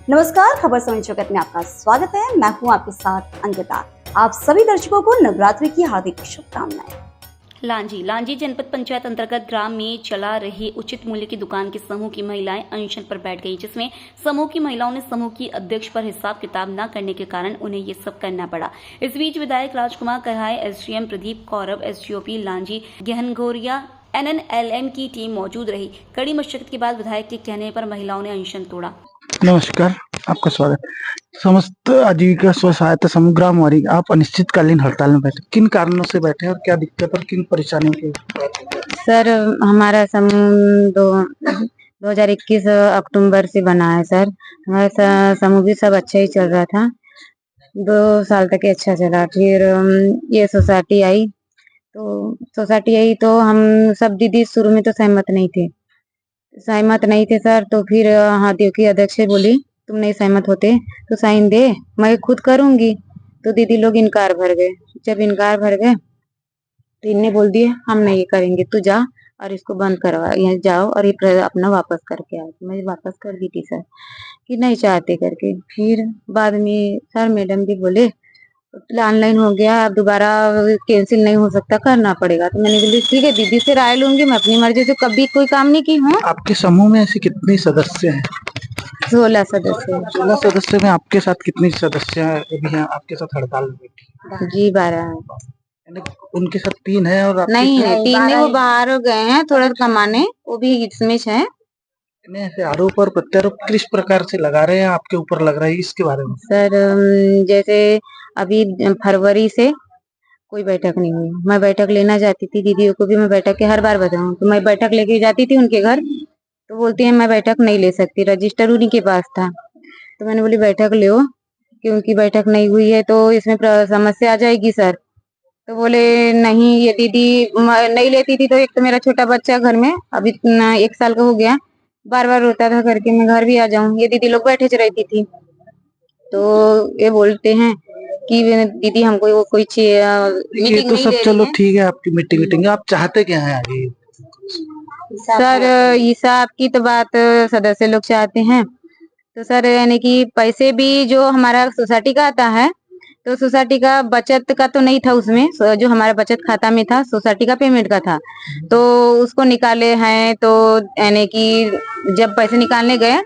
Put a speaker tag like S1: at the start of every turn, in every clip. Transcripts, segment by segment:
S1: नमस्कार, खबर समय जगत में आपका स्वागत है। मैं हूं आपके साथ अंकिता। आप सभी दर्शकों को नवरात्रि की हार्दिक शुभकामनाएं।
S2: लांजी जनपद पंचायत अंतर्गत ग्राम में चला रही उचित मूल्य की दुकान के समूह की महिलाएं अनशन पर बैठ गई, जिसमें समूह की महिलाओं ने समूह की अध्यक्ष पर हिसाब किताब न करने के कारण उन्हें ये सब करना पड़ा। इस बीच विधायक राजकुमार कहाय, एसडीएम प्रदीप कौरव, एसडीओपी लांजी गहनघोरिया, एनएनएलएम की टीम मौजूद रही। कड़ी मशक्कत के बाद विधायक के कहने पर महिलाओं ने अनशन तोड़ा।
S3: नमस्कार, आपका स्वागत। समस्त आजीविका स्व सहायता समूह ग्राम वारी आप अनिश्चितकालीन हड़ताल में बैठे, किन कारणों से बैठे और क्या दिक्कत और किन परेशानियों की बात है?
S4: सर, हमारा समूह 2021 अक्टूबर से बना है सर। हमारा समूह भी सब अच्छा ही चल रहा था, 2 साल तक ही अच्छा चला। फिर ये सोसाइटी आई तो हम सब दीदी शुरू में तो सहमत नहीं थे सर। तो फिर हाथियों की अध्यक्ष बोली, तुम नहीं सहमत होते तो साइन दे, मैं खुद करूंगी। तो दीदी लोग इनकार भर गए। जब इनकार भर गए तो इनने बोल दिए हम नहीं करेंगे, तू जा और इसको बंद करवा, यहाँ जाओ और ये अपना वापस करके आओ। मैं वापस कर दी थी सर कि नहीं चाहते करके। फिर बाद में सर मैडम भी बोले ऑनलाइन हो गया, अब दोबारा कैंसिल नहीं हो सकता, करना पड़ेगा। तो मैंने बोली ठीक है, दीदी से राय लूंगी, मैं अपनी मर्जी से कभी कोई काम नहीं की हूँ।
S3: आपके समूह में ऐसे कितने सदस्य हैं?
S4: 16 सदस्य।
S3: 16 सदस्य में आपके साथ कितनी सदस्य अभी हैं आपके साथ हड़ताल में बैठी?
S4: जी 12 है।
S3: यानी उनके साथ 3 है और
S4: नहीं है, 3 नहीं, वो बाहर गए हैं थोड़ा कमाने, वो भी इसमें है।
S3: ऐसे आरोप और प्रत्यारोप किस प्रकार से लगा रहे हैं, आपके ऊपर लग रहा है, इसके बारे में?
S4: सर जैसे अभी फरवरी से कोई बैठक नहीं हुई। मैं बैठक लेना जाती थी, दीदियों को भी मैं बैठक के हर बार बताऊं, तो मैं बैठक लेके जाती थी उनके घर, तो बोलती है मैं बैठक नहीं ले सकती, रजिस्टर उन्हीं के पास था। तो मैंने बोली बैठक ले, क्योंकि बैठक नहीं हुई है तो इसमें समस्या आ जाएगी सर। तो बोले नहीं, ये दीदी नहीं लेती थी। तो एक तो मेरा छोटा बच्चा घर में अभी 1 साल का हो गया, बार बार रोता था करके मैं घर भी आ जाऊं, ये दीदी लोग बैठे रहती थी। तो ये बोलते हैं कि दीदी हमको वो कोई मीटिंग
S3: तो
S4: नहीं
S3: सब
S4: दे
S3: चलो
S4: रही है।
S3: ठीक है, आपकी मीटिंग आप चाहते क्या है आगे?
S4: सर हिसाब की तो बात सदस्य लोग चाहते हैं। तो सर यानी कि पैसे भी जो हमारा सोसाइटी का आता है, तो सोसाइटी का बचत का तो नहीं था उसमें, जो हमारा बचत खाता में था सोसाइटी का पेमेंट का था, तो उसको निकाले हैं। तो यानी कि जब पैसे निकालने गए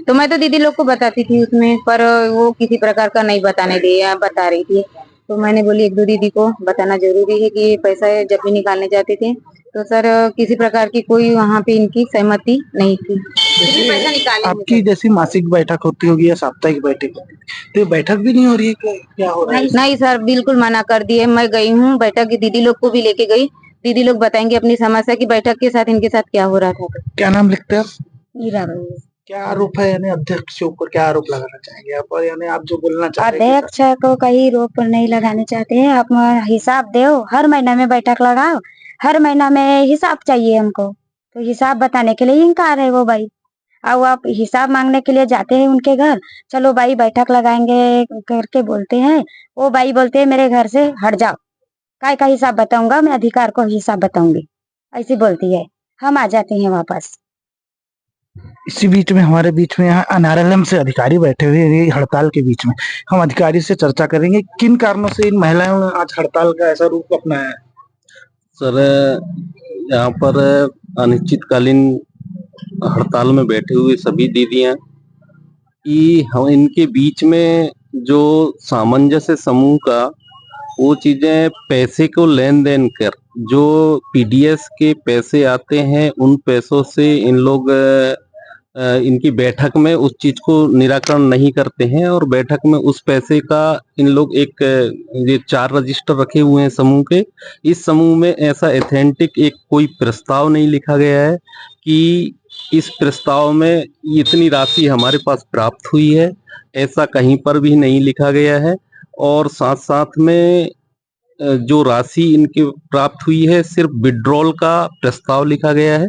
S4: तो मैं तो दीदी लोग को बताती थी उसमें, पर वो किसी प्रकार का नहीं बताने दिया, बता रही थी। तो मैंने बोली 1-2 दीदी को बताना जरूरी है कि पैसा जब भी निकालने जाते थे तो सर किसी प्रकार की कोई वहाँ पे इनकी सहमति नहीं थी। पैसा निकाले
S3: आपकी जैसी मासिक बैठक होती होगी या साप्ताहिक बैठक होती है, तो ये बैठक भी नहीं हो रही है, क्या हो रहा है?
S4: नहीं सर, बिल्कुल मना कर दिए। मैं गई हूँ बैठक, दीदी लोग को भी लेके गई, दीदी लोग बताएंगे अपनी समस्या की बैठक के साथ इनके साथ क्या हो रहा था।
S3: क्या नाम लिखते हैं आप?
S4: ईरा।
S3: क्या आरोप है, यानी अध्यक्ष के ऊपर क्या आरोप लगाना चाहेंगे आप, और यानी आप जो बोलना चाहते हैं?
S4: अध्यक्ष को कहीं रोक नहीं लगाने चाहते हैं। आप हिसाब दो, हर महीना में बैठक लगाओ, हर महीना में हिसाब चाहिए हमको। तो हिसाब बताने के लिए इनकार है वो भाई। अब आप हिसाब मांगने के लिए जाते हैं उनके घर, चलो भाई बैठक लगाएंगे करके बोलते हैं, वो भाई बोलते हैं मेरे घर से हट जाओ, काय का हिसाब बताऊंगा, मैं अधिकार को हिसाब बताऊंगी, ऐसी बोलती है। हम आ जाते हैं वापस।
S3: इसी बीच में हमारे बीच में यहाँ एनआरएलएम से अधिकारी बैठे हुए हैं। ये हड़ताल के बीच में हम अधिकारी से चर्चा करेंगे किन कारणों से इन महिलाओं ने आज हड़ताल का ऐसा रूप अपनाया है।
S5: सर, यहाँ पर अनिश्चितकालीन हड़ताल में बैठे हुए सभी दीदियां कि हम इनके बीच में जो सामंजस्य समूह का, वो चीजें पैसे को लेन देन कर, जो पीडीएस के पैसे आते हैं उन पैसों से इन लोग इनकी बैठक में उस चीज को निराकरण नहीं करते हैं, और बैठक में उस पैसे का इन लोग एक ये 4 रजिस्टर रखे हुए हैं समूह के। इस समूह में ऐसा एथेंटिक एक कोई प्रस्ताव नहीं लिखा गया है कि इस प्रस्ताव में इतनी राशि हमारे पास प्राप्त हुई है, ऐसा कहीं पर भी नहीं लिखा गया है। और साथ साथ में जो राशि इनके प्राप्त हुई है, सिर्फ विड्रॉल का प्रस्ताव लिखा गया है।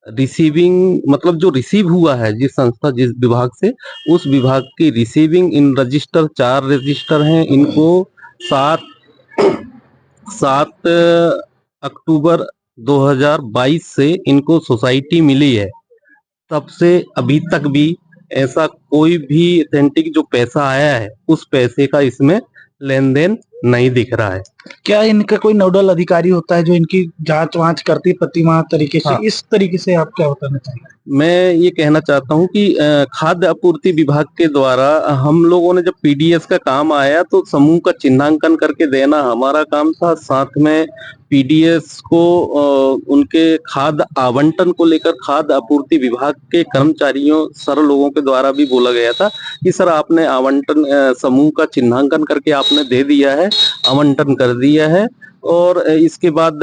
S5: रिसीविंग मतलब जो रिसीव हुआ है जिस संस्था जिस विभाग से, उस विभाग की रिसीविंग इन रजिस्टर 4 रजिस्टर हैं, इनको 7 अक्टूबर 2022 से इनको सोसाइटी मिली है। तब से अभी तक भी ऐसा कोई भी ऑथेंटिक जो पैसा आया है उस पैसे का इसमें लेन देन नहीं दिख रहा है।
S3: क्या इनका कोई नोडल अधिकारी होता है जो इनकी जांच वांच करती है प्रतिमाह तरीके से?
S5: हाँ।
S3: इस तरीके से आप क्या बताना चाहेंगे?
S5: मैं ये कहना चाहता हूँ कि खाद्य आपूर्ति विभाग के द्वारा हम लोगों ने जब पीडीएस का काम आया तो समूह का चिन्हांकन करके देना हमारा काम था। साथ में पीडीएस को उनके खाद्य आवंटन को लेकर खाद्य आपूर्ति विभाग के कर्मचारियों सर लोगों के द्वारा भी बोला गया था कि सर आपने आवंटन समूह का चिन्हांकन करके आपने दे दिया है, आवंटन कर दिया है और इसके बाद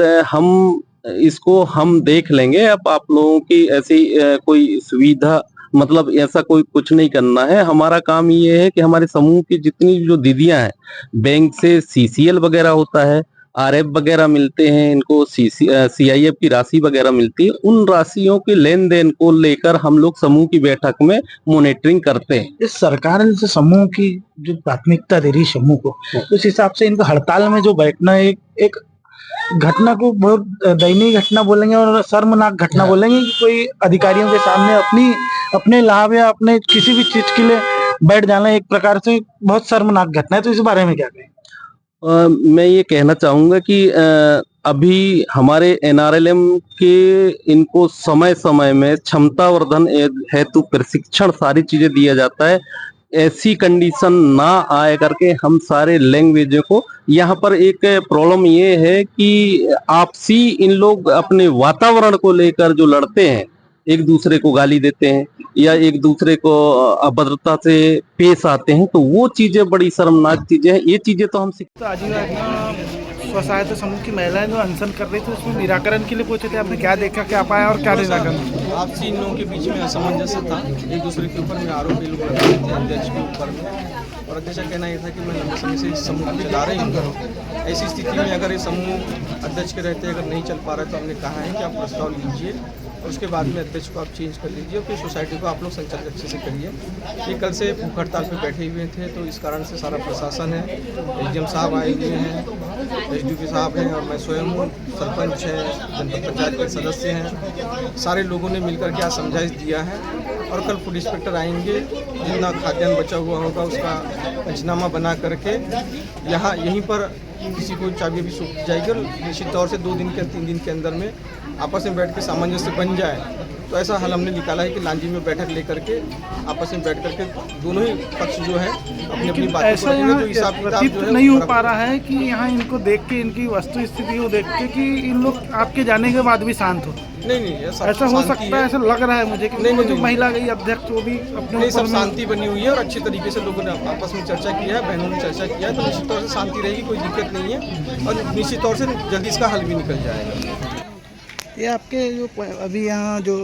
S5: इसको हम देख लेंगे। अब आप लोगों की ऐसी कोई सुविधा मतलब ऐसा कोई कुछ नहीं करना है। हमारा काम ये है कि हमारे समूह की जितनी जो दीदियां हैं, बैंक से सीसीएल वगैरह होता है, आरएफ वगैरह मिलते हैं, इनको सीआईएफ की राशि वगैरह मिलती है, उन राशियों के लेन देन को लेकर हम लोग समूह की बैठक में मॉनिटरिंग करते हैं।
S3: इस सरकार ने जैसे समूह की जो प्राथमिकता दे रही समूह को, उस हिसाब से इनको हड़ताल में जो बैठना एक घटना को बहुत दयनीय घटना बोलेंगे और शर्मनाक घटना बोलेंगे कि कोई अधिकारियों के सामने अपने लाभ या अपने किसी भी चीज के लिए बैठ जाना एक प्रकार से बहुत शर्मनाक घटना है। तो इस बारे में क्या कहें?
S5: मैं ये कहना चाहूंगा कि अभी हमारे एनआरएलएम के इनको समय समय में क्षमता वर्धन हेतु प्रशिक्षण सारी चीजें दिया जाता है। ऐसी कंडीशन ना आए करके हम सारे लैंग्वेजों को यहाँ पर एक प्रॉब्लम ये है कि आपसी इन लोग अपने वातावरण को लेकर जो लड़ते हैं, एक दूसरे को गाली देते हैं या एक दूसरे को अभद्रता से पेश आते हैं, तो वो चीजें बड़ी शर्मनाक चीजें हैं। ये चीजें तो हम
S3: तो आजीविका स्व सहायता समूह की महिलाएं जो अनशन कर रही थी उसमें निराकरण के लिए पूछे थे, आपने क्या देखा, क्या पाया और क्या निराकरण?
S6: आपसी इन लोगों के बीच में असमंजस्य था, एक दूसरे के ऊपर में आरोप ये लोग लगा रहे थे अध्यक्ष के ऊपर में, और अध्यक्ष का कहना ये था कि मैं लंबे समय से इस समूह को चला रही हूँ। ऐसी स्थिति में अगर ये समूह अध्यक्ष के रहते अगर नहीं चल पा रहा है तो हमने कहा है कि आप प्रस्ताव लीजिए और उसके बाद में अध्यक्ष को आप चेंज कर लीजिए और फिर सोसाइटी को आप लोग संचालित अच्छे से करिए। ये कल से भूख हड़ताल पे बैठे हुए थे, तो इस कारण से सारा प्रशासन है, एसडीएम साहब आए हुए हैं, एसडीपी साहब हैं और मैं स्वयं हूँ, सरपंच हैं, जनपद पंचायत के सदस्य हैं, सारे लोगों ने मिलकर के आज समझाइश दिया है और कल फूड इंस्पेक्टर आएंगे, जितना खाद्यान्न बचा हुआ होगा उसका पंचनामा बना करके यहीं पर किसी को चाबी भी सूख जाएगी और निश्चित तौर से 2 दिन के 3 दिन के अंदर में आपस में बैठ के सामंजस्य बन जाए। तो ऐसा हल हमने निकाला है कि लांजी में बैठक लेकर के आपस में बैठ करके दोनों ही पक्ष जो है अपनी अपनी बातें को रखेंगे। जो हिसाब किताब जो है
S3: नहीं हो पा रहा है कि यहाँ इनको देख के, इनकी वस्तु स्थिति को देख के कि इन लोग आपके जाने के बाद भी शांत हो।
S6: नहीं
S3: ऐसा हो सकता है, ऐसा लग रहा है मुझे कि
S6: नहीं,
S3: जो महिला गई अध्यक्ष वो भी अपने
S6: सब शांति बनी हुई है और अच्छे तरीके से लोगों ने आपस में चर्चा किया है, बहनों ने चर्चा किया है, तो निश्चित तौर से शांति रहेगी, कोई दिक्कत नहीं है और निश्चित तौर से जल्दी इसका हल भी निकल जाएगा।
S3: ये आपके जो अभी यहाँ जो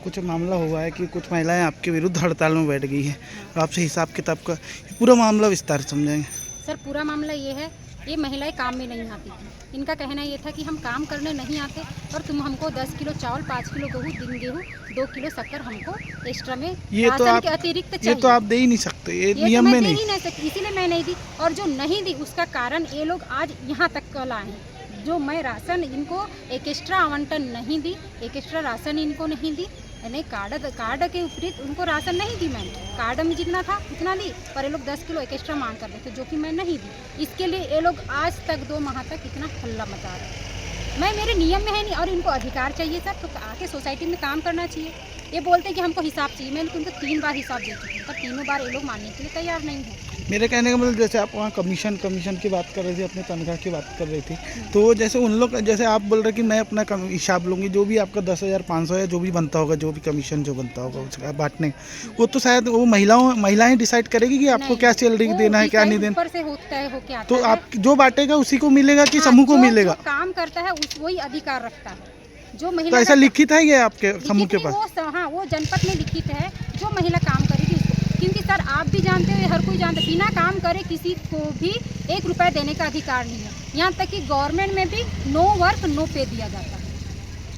S3: कुछ मामला हुआ है कि कुछ महिलाएं आपके विरुद्ध हड़ताल में बैठ गई है, तो आपसे हिसाब किताब का पूरा मामला विस्तार समझाएंगे।
S7: सर पूरा मामला ये है, ये महिलाएं काम में नहीं आती थी। इनका कहना ये था कि हम काम करने नहीं आते और तुम हमको 10 किलो चावल, 5 किलो गेहूँ, 2 किलो शक्कर हमको एक्स्ट्रा में राशन के अतिरिक्त चाहिए।
S3: ये तो आप दे ही नहीं सकते, ये नियम में नहीं
S7: सकती, इसीलिए मैं नहीं दी। और जो नहीं दी उसका कारण ये लोग आज यहाँ तक कल आए हैं। जो मैं राशन इनको एक एक्स्ट्रा आवंटन नहीं दी, एक एक्स्ट्रा राशन इनको नहीं दी, नहीं कार्ड के उपरित उनको राशन नहीं दी मैंने, कार्ड में जितना था उतना ली, पर ये लोग 10 किलो एक एक्स्ट्रा मांग कर रहे थे जो कि मैं नहीं दी। इसके लिए ये लोग आज तक 2 माह तक इतना हल्ला मचा रहे हैं। मैं मेरे नियम में है नहीं और इनको अधिकार चाहिए सर, तो आके सोसाइटी में काम करना चाहिए। ये बोलते हैं कि हमको हिसाब चाहिए, मैंने उनको 3 बार हिसाब दे चुकी हूँ, पर तीनों बार ये लोग मानने के लिए तैयार नहीं है।
S3: मेरे कहने का मतलब जैसे आप वहाँ कमीशन की बात कर रही थी, अपने तनख्वाह की बात कर रही थी, तो जैसे उन लोग, जैसे आप बोल रहे कि मैं अपना हिसाब लूँगी, जो भी आपका 10,500 या जो भी बनता होगा, जो भी कमीशन जो बनता होगा उसका बांटने, वो तो शायद वो महिलाएं डिसाइड करेगी कि आपको क्या सैलरी देना है, क्या नहीं देना।
S7: से होता है, हो क्या
S3: तो आप जो बांटेगा उसी को मिलेगा कि समूह को मिलेगा?
S7: काम करता है वही अधिकार रखता है। जो महिला
S3: तो ऐसा लिखित है ये आपके समूह के पास?
S7: हाँ, वो जनपद में लिखित है, जो महिला काम करेगी उसको। क्योंकि सर आप भी जानते हो, हर कोई जानता है, बिना काम करे किसी को भी 1 रुपया देने का अधिकार नहीं है। यहाँ तक कि गवर्नमेंट में भी नो वर्क नो पे दिया जाता है।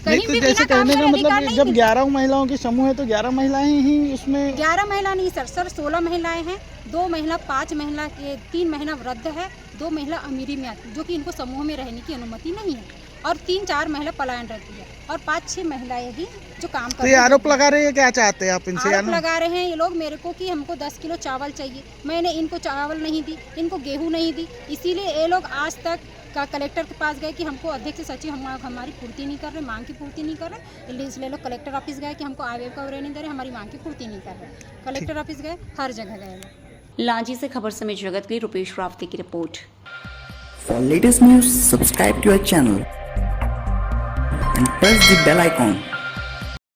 S7: कहीं भी
S3: जैसे कहने का मतलब जब 11 महिलाओं के समूह है तो 11 महिलाएं ही उसमें? 11
S7: महिला नहीं सर, 16 महिलाएं हैं, 2 महिला 5 महिला के 3 महीना वृद्ध है, 2 महिला अमीरी में आती, जो कि इनको समूह में रहने की अनुमति नहीं है। और 3-4 महिला पलायन रहती है और 5-6 महिलाएं ही जो काम
S8: तो
S7: कर
S8: ये आरोप लगा रहे हैं, क्या चाहते हैं आप इनसे?
S7: आरोप लगा रहे हैं ये लोग मेरे को कि हमको 10 किलो चावल चाहिए। मैंने इनको चावल नहीं दी, इनको गेहूं नहीं दी, इसीलिए ये लोग आज तक कलेक्टर के पास गए कि हमको अध्यक्ष सचिव हमारी पूर्ति नहीं कर रहे, मांग की पूर्ति नहीं कर रहे। इसलिए लोग कलेक्टर ऑफिस गए कि हमको आवेदन कवरेज नहीं दे रहे, हमारी मांग की पूर्ति नहीं कर रहे। कलेक्टर ऑफिस गए, हर जगह गए लोग।
S2: लांजी से खबर समय जगत की रुपेश रावते की report.
S9: For latest news, subscribe to our channel and press the bell icon